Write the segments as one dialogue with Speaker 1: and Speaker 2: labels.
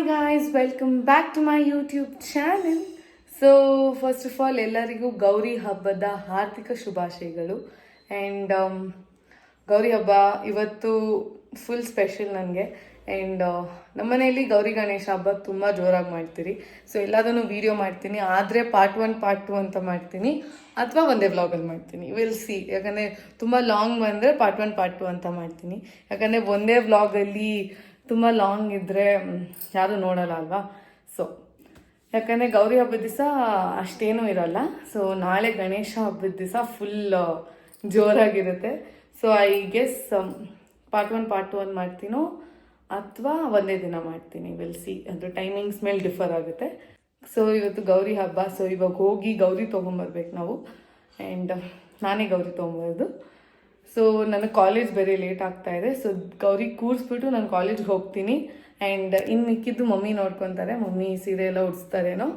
Speaker 1: Hi guys, welcome back to my YouTube channel. So first of all ಎಲ್ಲರಿಗೂ ಗೌರಿ ಹಬ್ಬದ ಹಾರ್ದಿಕ ಶುಭಾಶಯಗಳು. ಆ್ಯಂಡ್ ಗೌರಿ ಹಬ್ಬ ಇವತ್ತು ಫುಲ್ ಸ್ಪೆಷಲ್ ನನಗೆ. ಆ್ಯಂಡ್ ನಮ್ಮನೆಯಲ್ಲಿ ಗೌರಿ ಗಣೇಶ ಹಬ್ಬ ತುಂಬ ಜೋರಾಗಿ ಮಾಡ್ತೀರಿ. ಸೊ ಎಲ್ಲದನ್ನು ವೀಡಿಯೋ ಮಾಡ್ತೀನಿ, ಆದರೆ ಪಾರ್ಟ್ 1 ಪಾರ್ಟ್ 2 ಅಂತ ಮಾಡ್ತೀನಿ, ಅಥವಾ ಒಂದೇ ವ್ಲಾಗಲ್ಲಿ ಮಾಡ್ತೀನಿ. Will C. ಯಾಕಂದರೆ ತುಂಬ ಲಾಂಗ್ ಬಂದರೆ ಪಾರ್ಟ್ 1 ಪಾರ್ಟ್ 2 ಅಂತ ಮಾಡ್ತೀನಿ. ಯಾಕಂದರೆ ಒಂದೇ ವ್ಲಾಗಲ್ಲಿ ತುಂಬ ಲಾಂಗ್ ಇದ್ದರೆ ಯಾರೂ ನೋಡೋಲ್ಲ ಅಲ್ವಾ. ಸೊ ಯಾಕಂದರೆ ಗೌರಿ ಹಬ್ಬದ ದಿವಸ ಅಷ್ಟೇನೂ ಇರೋಲ್ಲ. ಸೊ ನಾಳೆ ಗಣೇಶ ಹಬ್ಬದ ದಿವಸ ಫುಲ್ ಜೋರಾಗಿರುತ್ತೆ. So I guess part 1 part 2 ಮಾಡ್ತೀನೋ ಅಥವಾ ಒಂದೇ ದಿನ ಮಾಡ್ತೀನಿ. Will see. ಅದು ಟೈಮಿಂಗ್ಸ್ ಮೇಲೆ ಡಿಫರ್ ಆಗುತ್ತೆ. ಸೊ ಇವತ್ತು ಗೌರಿ ಹಬ್ಬ. ಸೊ ಇವಾಗ ಹೋಗಿ ಗೌರಿ ತೊಗೊಂಬರ್ಬೇಕು ನಾವು. ಆ್ಯಂಡ್ ನಾನೇ ಗೌರಿ ತೊಗೊಂಬರೋದು. ಸೊ ನನಗೆ ಕಾಲೇಜ್ ಬೇರೆ ಲೇಟ್ ಆಗ್ತಾ ಇದೆ. ಸೊ ಗೌರಿ ಕೂರಿಸ್ಬಿಟ್ಟು ನಾನು ಕಾಲೇಜ್ಗೆ ಹೋಗ್ತೀನಿ. ಆ್ಯಂಡ್ ಇನ್ನು ಮಿಕ್ಕಿದ್ದು ಮಮ್ಮಿ ನೋಡ್ಕೊತಾರೆ. ಮಮ್ಮಿ ಸೀರೆ ಎಲ್ಲ ಉಡಿಸ್ತಾರೇನೋ.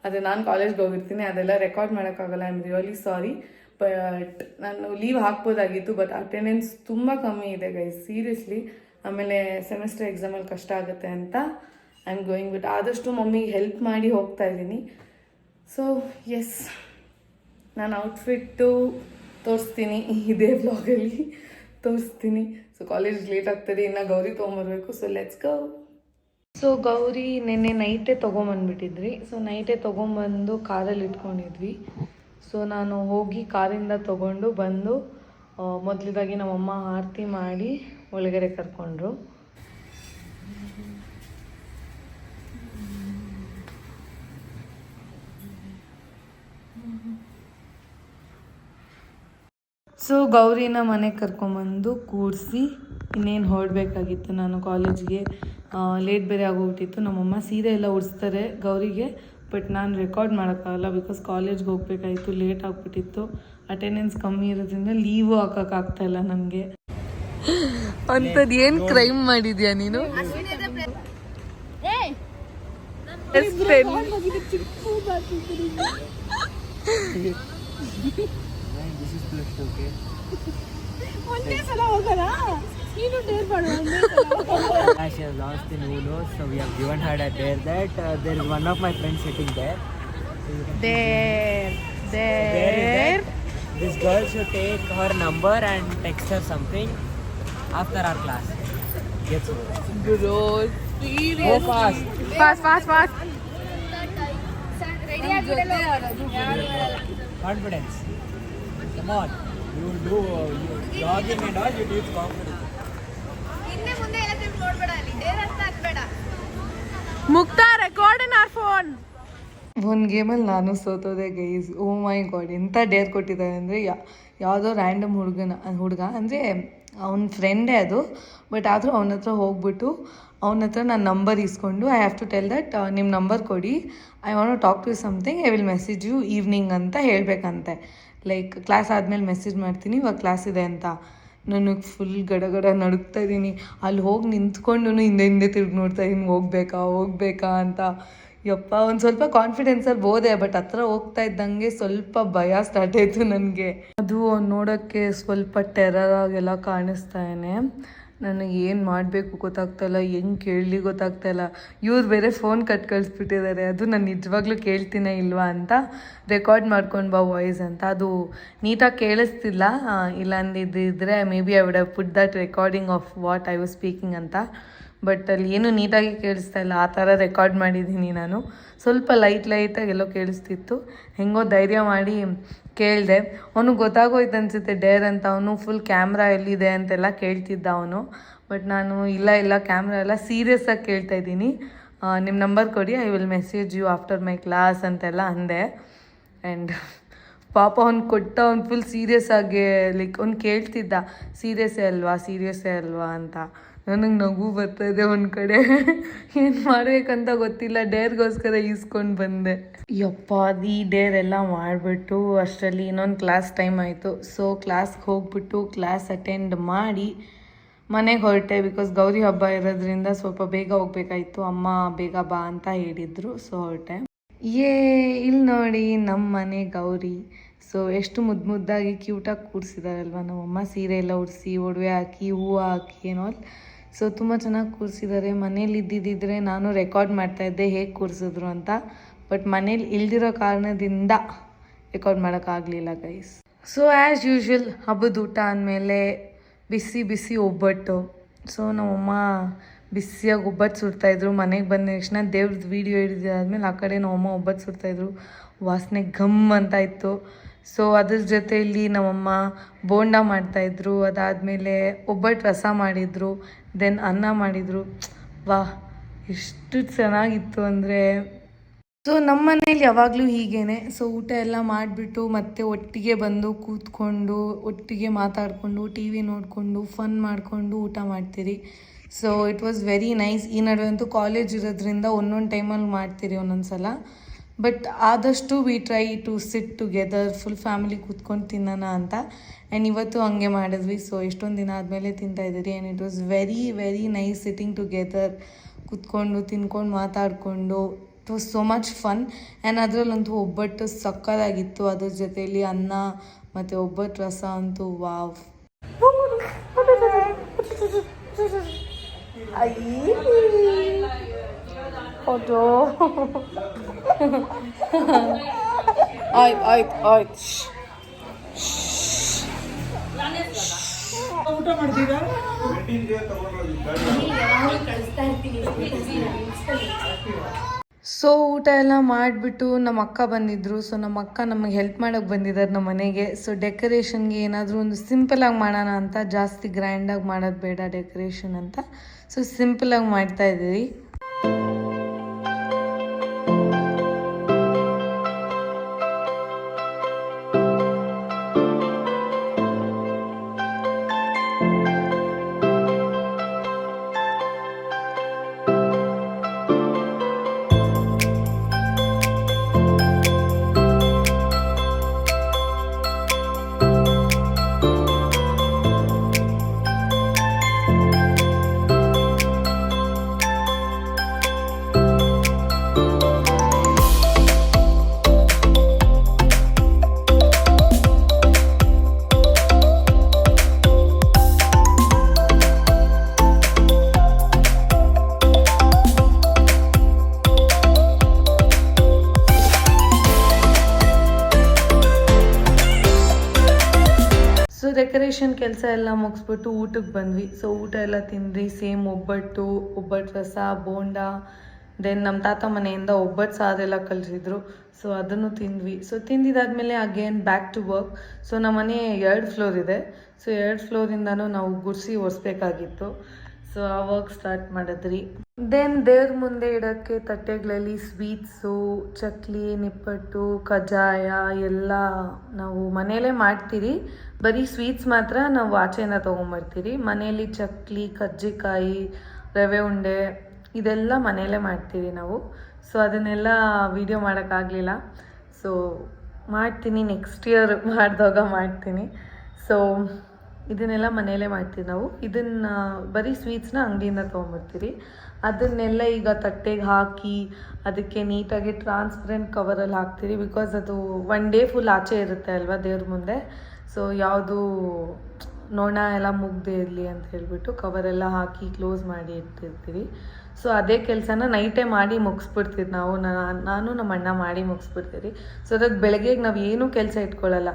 Speaker 1: ಅದೇ ನಾನು ಕಾಲೇಜ್ಗೆ ಹೋಗಿರ್ತೀನಿ. ಅದೆಲ್ಲ ರೆಕಾರ್ಡ್ ಮಾಡೋಕ್ಕಾಗಲ್ಲ. I am really sorry. But ನಾನು ಲೀವ್ ಹಾಕ್ಬೋದಾಗಿತ್ತು, ಬಟ್ ಅಟೆಂಡೆನ್ಸ್ ತುಂಬ ಕಮ್ಮಿ ಇದೆ ಗೈಸ್, ಸೀರಿಯಸ್ಲಿ. ಆಮೇಲೆ ಸೆಮಿಸ್ಟರ್ ಎಕ್ಸಾಮಲ್ಲಿ ಕಷ್ಟ ಆಗುತ್ತೆ ಅಂತ ಐ ಆಮ್ ಗೋಯಿಂಗ್. ಬಟ್ ಆದಷ್ಟು ಮಮ್ಮಿಗೆ ಹೆಲ್ಪ್ ಮಾಡಿ ಹೋಗ್ತಾ ಇದ್ದೀನಿ. ಸೊ ಎಸ್, ನಾನು ಔಟ್ಫಿಟ್ಟು ತೋರಿಸ್ತೀನಿ, ಇದೇ ವ್ಲಾಗಲ್ಲಿ ತೋರಿಸ್ತೀನಿ. ಸೊ ಕಾಲೇಜ್ ಲೇಟ್ ಆಗ್ತದೆ, ಇನ್ನು ಗೌರಿ ತೊಗೊಂಬರ್ಬೇಕು. So let's go. So Gowri ನೆನ್ನೆ ನೈಟೇ ತೊಗೊಂಬಂದ್ಬಿಟ್ಟಿದ್ರಿ. ಸೊ ನೈಟೇ ತೊಗೊಂಬಂದು ಕಾರಲ್ಲಿ ಇಟ್ಕೊಂಡಿದ್ವಿ. ಸೊ ನಾನು ಹೋಗಿ ಕಾರಿಂದ ತೊಗೊಂಡು ಬಂದು ಮೊದಲಿದಾಗಿ ನಮ್ಮಮ್ಮ ಆರತಿ ಮಾಡಿ ಒಳಗಡೆ ಕರ್ಕೊಂಡ್ರು. ಸೊ ಗೌರಿನ ಮನೆಗೆ ಕರ್ಕೊಂಬಂದು ಕೂರಿಸಿ ಇನ್ನೇನು ಹೊರಡಬೇಕಾಗಿತ್ತು ನಾನು ಕಾಲೇಜ್ಗೆ. ಲೇಟ್ ಬೇರೆ ಆಗೋಗ್ಬಿಟ್ಟಿತ್ತು. ನಮ್ಮಮ್ಮ ಸೀರೆ ಎಲ್ಲ ಉಡಿಸ್ತಾರೆ ಗೌರಿಗೆ, ಬಟ್ ನಾನು ರೆಕಾರ್ಡ್ ಮಾಡೋಕ್ಕಾಗಲ್ಲ ಬಿಕಾಸ್ ಕಾಲೇಜ್ಗೆ ಹೋಗ್ಬೇಕಾಗಿತ್ತು, ಲೇಟ್ ಆಗಿಬಿಟ್ಟಿತ್ತು. ಅಟೆಂಡೆನ್ಸ್ ಕಮ್ಮಿ ಇರೋದ್ರಿಂದ ಲೀವು ಹಾಕೋಕ್ಕಾಗ್ತಾಯಿಲ್ಲ ನನಗೆ. ಅಂಥದ್ದು ಏನು ಕ್ರೈಮ್ ಮಾಡಿದ್ಯಾ ನೀನು?
Speaker 2: ಒಂದೇ ಸಲ ಹೋಗೋಣ, ನೀನು ಡೇರ್ ಮಾಡು.
Speaker 3: She has lost in Uno, so we have given her a dare that there is one of my friends sitting there.
Speaker 2: There.
Speaker 3: This girl should take her number and text her something after our class. Yes.
Speaker 1: Bro, seriously.
Speaker 3: Go fast.
Speaker 2: Fast.
Speaker 1: Ready ಆಗಿರಲ್ಲ.
Speaker 3: Confidence. Come on. You will do jogging and all. You do it confidence.
Speaker 2: ಇನ್ನೇ ಮುಂದೆ ಎಲ್ಲ ತಿರುಗಿ ನೋಡ್ಬೇಡ, ಅಲ್ಲಿ Deere ಅಂತ ಅನ್ಬೇಡ. ಮುಕ್ತ record in our phone.
Speaker 1: ಒಂದು ಗೇಮಲ್ಲಿ ನಾನು ಸೋತೋದೆ ಗೈಸ್. ಓ ಮೈ ಗಾಡ್, ಎಂಥ ಡೇರ್ ಕೊಟ್ಟಿದ್ದಾರೆ ಅಂದರೆ ಯಾವುದೋ ರ್ಯಾಂಡಮ್ ಹುಡುಗ ಅಂದರೆ ಅವನ ಫ್ರೆಂಡೇ ಅದು. ಬಟ್ ಆದರೂ ಅವನ ಹತ್ರ ಹೋಗ್ಬಿಟ್ಟು ಅವನ ಹತ್ರ ನಾನು ನಂಬರ್ ಇಸ್ಕೊಂಡು I have to tell that ನಿಮ್ಮ ನಂಬರ್ ಕೊಡಿ, I want to talk to something, I will message you evening ಅಂತ ಹೇಳಬೇಕಂತೆ. ಲೈಕ್ ಕ್ಲಾಸ್ ಆದಮೇಲೆ ಮೆಸೇಜ್ ಮಾಡ್ತೀನಿ, ಇವಾಗ ಕ್ಲಾಸ್ ಇದೆ ಅಂತ. ನನಗೆ ಫುಲ್ ಗಡಗಡ ನಡುಗ್ತಾ ಇದ್ದೀನಿ. ಅಲ್ಲಿ ಹೋಗಿ ನಿಂತ್ಕೊಂಡು ಹಿಂದೆ ತಿರುಗಿ ನೋಡ್ತಾ ಇದ್ದೀನಿ, ಹೋಗ್ಬೇಕಾ ಅಂತ. ಯಪ್ಪ, ಒಂದು ಸ್ವಲ್ಪ ಕಾನ್ಫಿಡೆನ್ಸಲ್ಲಿ ಹೋದೆ, ಬಟ್ ಹತ್ರ ಹೋಗ್ತಾ ಇದ್ದಂಗೆ ಸ್ವಲ್ಪ ಭಯ ಸ್ಟಾರ್ಟ್ ಆಯಿತು ನನಗೆ. ಅದು ನೋಡೋಕ್ಕೆ ಸ್ವಲ್ಪ ಟೆರರ್ ಆಗೆಲ್ಲ ಕಾಣಿಸ್ತಾನೆ. ನನಗೆ ಏನು ಮಾಡಬೇಕು ಗೊತ್ತಾಗ್ತಾಯಿಲ್ಲ, ಹೆಂಗೆ ಕೇಳಲಿ ಗೊತ್ತಾಗ್ತಾಯಿಲ್ಲ. ಇವ್ರು ಬೇರೆ ಫೋನ್ ಕಳಿಸ್ಬಿಟ್ಟಿದ್ದಾರೆ. ಅದು ನಾನು ನಿಜವಾಗ್ಲೂ ಕೇಳ್ತೀನೇ ಇಲ್ವಾ ಅಂತ ರೆಕಾರ್ಡ್ ಮಾಡ್ಕೊಂಡು ಬಾ ವಾಯ್ಸ್ ಅಂತ. ಅದು ನೀಟಾಗಿ ಕೇಳಿಸ್ತಿಲ್ಲ. ಇಲ್ಲ ಅಂದಿದ್ದರೆ maybe I would have put that recording of what I was speaking ಅಂತ. ಬಟ್ ಅಲ್ಲಿ ಏನೂ ನೀಟಾಗಿ ಕೇಳಿಸ್ತಾ ಇಲ್ಲ. ಆ ಥರ ರೆಕಾರ್ಡ್ ಮಾಡಿದ್ದೀನಿ ನಾನು. ಸ್ವಲ್ಪ ಲೈಟಾಗಿ ಎಲ್ಲೋ ಕೇಳಿಸ್ತಿತ್ತು. ಹೆಂಗೋ ಧೈರ್ಯ ಮಾಡಿ ಕೇಳಿದೆ. ಅವನಿಗೆ ಗೊತ್ತಾಗೋಯ್ತು ಅನಿಸುತ್ತೆ ಡೇರ್ ಅಂತ. ಅವನು ಫುಲ್ ಕ್ಯಾಮ್ರಾ ಎಲ್ಲಿದೆ ಅಂತೆಲ್ಲ ಕೇಳ್ತಿದ್ದ ಅವನು. ಬಟ್ ನಾನು ಇಲ್ಲ ಕ್ಯಾಮ್ರಾ ಎಲ್ಲ ಸೀರಿಯಸ್ಸಾಗಿ ಕೇಳ್ತಾಯಿದ್ದೀನಿ, ನಿಮ್ಮ ನಂಬರ್ ಕೊಡಿ, I will message you after my class ಅಂತೆಲ್ಲ ಅಂದೆ. ಆ್ಯಂಡ್ ಪಾಪ ಅವ್ನು ಅವ್ನು ಫುಲ್ ಸೀರಿಯಸ್ ಆಗಿ ಲೈಕ್ ಅವ್ನು ಕೇಳ್ತಿದ್ದ ಸೀರಿಯಸ್ಸೇ ಅಲ್ವಾ ಅಂತ. ನನಗೆ ನಗು ಬರ್ತಾಯಿದೆ ಒಂದು ಕಡೆ. ಏನು ಮಾಡಬೇಕಂತ ಗೊತ್ತಿಲ್ಲ. ಡೇರ್ಗೋಸ್ಕರ ಈಸ್ಕೊಂಡು ಬಂದೆ. ಯಪ್ಪ, ಈ ಡೇರ್ ಎಲ್ಲ ಮಾಡಿಬಿಟ್ಟು ಅಷ್ಟರಲ್ಲಿ ಇನ್ನೊಂದು ಕ್ಲಾಸ್ ಟೈಮ್ ಆಯಿತು. ಸೊ ಕ್ಲಾಸ್ಗೆ ಹೋಗ್ಬಿಟ್ಟು ಕ್ಲಾಸ್ ಅಟೆಂಡ್ ಮಾಡಿ ಮನೆಗೆ ಹೊರಟೆ. ಬಿಕಾಸ್ ಗೌರಿ ಹಬ್ಬ ಇರೋದ್ರಿಂದ ಸ್ವಲ್ಪ ಬೇಗ ಹೋಗ್ಬೇಕಾಯ್ತು. ಅಮ್ಮ ಬೇಗ ಬಾ ಅಂತ ಹೇಳಿದರು. ಸೊ ಹೊರಟೆ. ಇಲ್ಲಿ ನೋಡಿ ನಮ್ಮ ಮನೆ ಗೌರಿ. ಸೊ ಎಷ್ಟು ಮುದ್ದಾಗಿ ಕ್ಯೂಟಾಗಿ ಕೂರಿಸಿದಾರಲ್ವ ನಮ್ಮಮ್ಮ. ಸೀರೆ ಎಲ್ಲ ಉಡಿಸಿ ಒಡವೆ ಹಾಕಿ ಹೂವು ಹಾಕಿ ಏನೋ ಸೊ ತುಂಬ ಚೆನ್ನಾಗಿ ಕೂರಿಸಿದ್ದಾರೆ. ಮನೇಲಿ ಇದ್ದಿದ್ದಿದ್ರೆ ನಾನು ರೆಕಾರ್ಡ್ ಮಾಡ್ತಾಯಿದ್ದೆ ಹೇಗೆ ಕೂರಿಸಿದ್ರು ಅಂತ, ಬಟ್ ಮನೇಲಿ ಇಲ್ದಿರೋ ಕಾರಣದಿಂದ ರೆಕಾರ್ಡ್ ಮಾಡೋಕ್ಕಾಗಲಿಲ್ಲ ಗೈಸ್. ಸೊ ಆ್ಯಸ್ ಯೂಶ್ವಲ್ ಹಬ್ಬದ ಊಟ ಅಂದಮೇಲೆ ಬಿಸಿ ಬಿಸಿ ಒಬ್ಬಟ್ಟು. ಸೊ ನಮ್ಮಮ್ಮ ಬಿಸಿಯಾಗಿ ಒಬ್ಬಟ್ಟು ಸುಡ್ತಾಯಿದ್ರು. ಮನೆಗೆ ಬಂದ ತಕ್ಷಣ ದೇವ್ರದ್ದು ವೀಡಿಯೋ ಹಿಡಿದಾದ್ಮೇಲೆ ಆ ಕಡೆ ನಮ್ಮಮ್ಮ ಒಬ್ಬಟ್ಟು ಸುಡ್ತಾಯಿದ್ರು. ವಾಸನೆ ಘಮ್ ಅಂತ ಇತ್ತು. ಸೊ ಅದ್ರ ಜೊತೆಯಲ್ಲಿ ನಮ್ಮಮ್ಮ ಬೋಂಡ ಮಾಡ್ತಾಯಿದ್ರು. ಅದಾದಮೇಲೆ ಒಬ್ಬಟ್ಟು ರಸ ಮಾಡಿದರು. ದೆನ್ ಅನ್ನ ಮಾಡಿದರು. ವಾಹ್, ಎಷ್ಟು ಚೆನ್ನಾಗಿತ್ತು ಅಂದರೆ. ಸೊ ನಮ್ಮ ಮನೇಲಿ ಯಾವಾಗಲೂ ಹೀಗೇ. ಸೊ ಊಟ ಎಲ್ಲ ಮಾಡಿಬಿಟ್ಟು ಮತ್ತೆ ಒಟ್ಟಿಗೆ ಬಂದು ಕೂತ್ಕೊಂಡು ಒಟ್ಟಿಗೆ ಮಾತಾಡಿಕೊಂಡು ಟಿ ವಿ ನೋಡಿಕೊಂಡು ಫನ್ ಮಾಡಿಕೊಂಡು ಊಟ ಮಾಡ್ತೀರಿ. So it was very nice. ಈ ನಡುವೆ ಅಂತೂ ಕಾಲೇಜ್ ಇರೋದ್ರಿಂದ ಒಂದೊಂದು ಟೈಮಲ್ಲಿ ಮಾಡ್ತೀರಿ ಒಂದೊಂದು ಸಲ. ಬಟ್ ಆದಷ್ಟು we try to sit together, full family ಕೂತ್ಕೊಂಡು ತಿನ್ನೋಣ ಅಂತ. ಆ್ಯಂಡ್ ಇವತ್ತು ಹಂಗೆ ಮಾಡಿದ್ವಿ. ಸೊ ಎಷ್ಟೊಂದು ದಿನ ಆದಮೇಲೆ ತಿಂತಾಯಿದ್ದೀರಿ. And it was very very nice sitting together, ಕೂತ್ಕೊಂಡು ತಿನ್ಕೊಂಡು ಮಾತಾಡಿಕೊಂಡು. It was so much fun. And ಅದರಲ್ಲಂತೂ ಒಬ್ಬಟ್ಟು ಸಕ್ಕತ್ತಾಗಿತ್ತು. ಅದ್ರ ಜೊತೆಯಲ್ಲಿ ಅನ್ನ ಮತ್ತು ಒಬ್ಬಟ್ಟು ರಸ ಅಂತೂ ವಾವ್. ಫೋಟೋ ಆಯ್ತು.
Speaker 3: ಊಟ ಮಾಡ್ತೀರಾ?
Speaker 1: ಸೊ ಊಟ ಎಲ್ಲ ಮಾಡಿಬಿಟ್ಟು ನಮ್ಮ ಅಕ್ಕ ಬಂದಿದ್ದರು. ಸೊ ನಮ್ಮ ಅಕ್ಕ ನಮಗೆ ಹೆಲ್ಪ್ ಮಾಡೋಕ್ಕೆ ಬಂದಿದ್ದಾರೆ ನಮ್ಮ ಮನೆಗೆ. ಸೊ ಡೆಕೋರೇಷನ್ಗೆ ಏನಾದರೂ ಒಂದು ಸಿಂಪಲಾಗಿ ಮಾಡೋಣ ಅಂತ, ಜಾಸ್ತಿ ಗ್ರ್ಯಾಂಡಾಗಿ ಮಾಡೋದು ಬೇಡ ಡೆಕೋರೇಷನ್ ಅಂತ. ಸೊ ಸಿಂಪಲಾಗಿ ಮಾಡ್ತಾಯಿದ್ದೀವಿ. ಸೊ ಡೆಕೋರೇಷನ್ ಕೆಲಸ ಎಲ್ಲ ಮುಗಿಸ್ಬಿಟ್ಟು ಊಟಕ್ಕೆ ಬಂದ್ವಿ. ಸೊ ಊಟ ಎಲ್ಲ ತಿಂದ್ರಿ. ಸೇಮ್ ಒಬ್ಬಟ್ಟು ರಸ, ಬೋಂಡ. ದೆನ್ ನಮ್ಮ ತಾತ ಮನೆಯಿಂದ ಒಬ್ಬಟ್ಟು ಸಾರೆಲ್ಲ ಕಲಿಸಿದ್ರು. ಸೊ ಅದನ್ನು ತಿಂದ್ವಿ. ಸೊ ತಿಂದಿದ್ದಾದಮೇಲೆ again back to work. So ನಮ್ಮ ಮನೆ 2 ಫ್ಲೋರ್ ಇದೆ. ಸೊ 2 ಫ್ಲೋರಿಂದನೂ ನಾವು ಗುಡಿಸಿ ಒರೆಸ್ಬೇಕಾಗಿತ್ತು. ಸೊ ಆ ವರ್ಕ್ ಸ್ಟಾರ್ಟ್ ಮಾಡಿದ್ರಿ. ದೆನ್ ದೇವ್ರ ಮುಂದೆ ಇಡೋಕ್ಕೆ ತಟ್ಟೆಗಳಲ್ಲಿ ಸ್ವೀಟ್ಸು, ಚಕ್ಲಿ, ನಿಪ್ಪಟ್ಟು, ಕಜ್ಜಾಯ ಎಲ್ಲ ನಾವು ಮನೆಯಲ್ಲೇ ಮಾಡ್ತೀರಿ. ಬರೀ ಸ್ವೀಟ್ಸ್ ಮಾತ್ರ ನಾವು ಆಚೆಯಿಂದ ತೊಗೊಂಬರ್ತೀರಿ. ಮನೆಯಲ್ಲಿ ಚಕ್ಲಿ, ಕಜ್ಜಿಕಾಯಿ, ರವೆ ಉಂಡೆ ಇದೆಲ್ಲ ಮನೆಯಲ್ಲೇ ಮಾಡ್ತೀವಿ ನಾವು. ಸೊ ಅದನ್ನೆಲ್ಲ ವೀಡಿಯೋ ಮಾಡೋಕ್ಕಾಗಲಿಲ್ಲ. ಸೊ ಮಾಡ್ತೀನಿ, ನೆಕ್ಸ್ಟ್ ಇಯರ್ ಮಾಡಿದಾಗ ಮಾಡ್ತೀನಿ. ಸೊ ಇದನ್ನೆಲ್ಲ ಮನೆಯಲ್ಲೇ ಮಾಡ್ತೀವಿ ನಾವು. ಇದನ್ನು ಬರೀ ಸ್ವೀಟ್ಸ್ನ ಅಂಗಡಿಯಿಂದ ತೊಗೊಂಬರ್ತೀರಿ. ಅದನ್ನೆಲ್ಲ ಈಗ ತಟ್ಟೆಗೆ ಹಾಕಿ ಅದಕ್ಕೆ ನೀಟಾಗಿ ಟ್ರಾನ್ಸ್ಪರೆಂಟ್ ಕವರಲ್ಲಿ ಹಾಕ್ತೀರಿ. ಬಿಕಾಸ್ ಅದು 1 ಡೇ ಫುಲ್ ಆಚೆ ಇರುತ್ತೆ ಅಲ್ವಾ ದೇವ್ರ ಮುಂದೆ. ಸೊ ಯಾವುದು ನೊಣ ಎಲ್ಲ ಮುಗ್ದೇ ಇರಲಿ ಅಂತ ಹೇಳ್ಬಿಟ್ಟು ಕವರೆಲ್ಲ ಹಾಕಿ ಕ್ಲೋಸ್ ಮಾಡಿ ಇಟ್ಟಿರ್ತೀವಿ. ಸೊ ಅದೇ ಕೆಲಸನ ನೈಟೇ ಮಾಡಿ ಮುಗಿಸ್ಬಿಡ್ತೀವಿ ನಾವು. ನಾನು ನಮ್ಮ ಅಣ್ಣ ಮಾಡಿ ಮುಗಿಸ್ಬಿಡ್ತೀವಿ. ಸೊ ಅದಕ್ಕೆ ಬೆಳಗ್ಗೆಗೆ ನಾವು ಏನೂ ಕೆಲಸ ಇಟ್ಕೊಳ್ಳಲ್ಲ.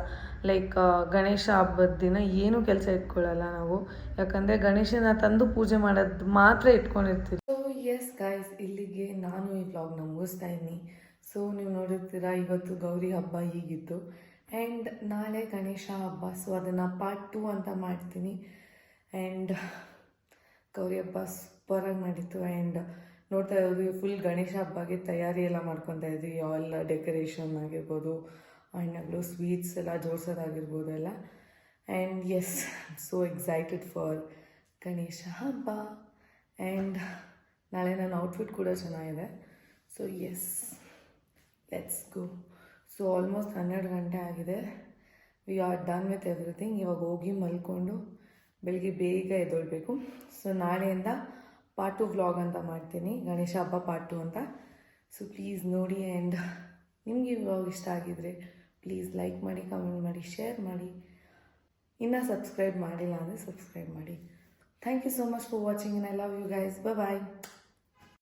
Speaker 1: ಲೈಕ್ ಗಣೇಶ ಹಬ್ಬದ ದಿನ ಏನೂ ಕೆಲಸ ಇಟ್ಕೊಳ್ಳಲ್ಲ ನಾವು. ಯಾಕಂದರೆ ಗಣೇಶನ ತಂದು ಪೂಜೆ ಮಾಡೋದು ಮಾತ್ರ ಇಟ್ಕೊಂಡಿರ್ತೀವಿ. ಸೊ ಎಸ್ ಗೈಸ್, ಇಲ್ಲಿಗೆ ನಾನು ಈ ವ್ಲಾಗ್ನ ಮುಗಿಸ್ತಾ ಇದ್ದೀನಿ. ಸೊ ನೀವು ನೋಡಿರ್ತೀರ ಇವತ್ತು ಗೌರಿ ಹಬ್ಬ ಹೀಗಿತ್ತು. ಆ್ಯಂಡ್ ನಾಳೆ ಗಣೇಶ ಹಬ್ಬ. ಸೊ ಅದನ್ನು ಪಾರ್ಟ್ 2 ಅಂತ ಮಾಡ್ತೀನಿ. ಆ್ಯಂಡ್ ಗೌರಿ ಹಬ್ಬ ಸೂಪರಾಗಿ ಮಾಡಿತ್ತು. ಆ್ಯಂಡ್ ನೋಡ್ತಾ ಇರೋದು ಫುಲ್ ಗಣೇಶ ಹಬ್ಬಗೆ ತಯಾರಿ ಎಲ್ಲ ಮಾಡ್ಕೊತಾ ಇದ್ವಿ. ಎಲ್ಲ ಡೆಕೋರೇಷನ್ ಆಗಿರ್ಬೋದು, ಹಣ್ಣುಗಳು, ಸ್ವೀಟ್ಸ್ ಎಲ್ಲ ಜೋಡಿಸೋದಾಗಿರ್ಬೋದು ಎಲ್ಲ. And yes, so excited for Ganesha ಹಬ್ಬ. ಆ್ಯಂಡ್ ನಾಳೆ ನನ್ನ ಔಟ್ಫಿಟ್ ಕೂಡ ಚೆನ್ನಾಗಿದೆ. So yes, let's go. So almost 12 ಗಂಟೆ ಆಗಿದೆ. We are done with everything. ಇವಾಗ ಹೋಗಿ ಮಲ್ಕೊಂಡು ಬೆಳಿಗ್ಗೆ ಬೇಗ ಎದ್ದೇಳಬೇಕು. ಸೊ ನಾಳೆಯಿಂದ ಪಾರ್ಟ್ 2 ವ್ಲಾಗ್ ಅಂತ ಮಾಡ್ತೀನಿ, ಗಣೇಶ ಹಬ್ಬ ಪಾರ್ಟ್ 2 ಅಂತ. ಸೊ ಪ್ಲೀಸ್ ನೋಡಿ. ಆ್ಯಂಡ್ ನಿಮಗೆ ವ್ಲಾಗ್ ಇಷ್ಟ ಆಗಿದರೆ ಪ್ಲೀಸ್ ಲೈಕ್ ಮಾಡಿ, ಕಮೆಂಟ್ ಮಾಡಿ, ಶೇರ್ ಮಾಡಿ. ಇನ್ನೂ ಸಬ್ಸ್ಕ್ರೈಬ್ ಮಾಡಿಲ್ಲ ಅಂದರೆ ಸಬ್ಸ್ಕ್ರೈಬ್ ಮಾಡಿ. Thank you so much for watching and I love you guys. Bye.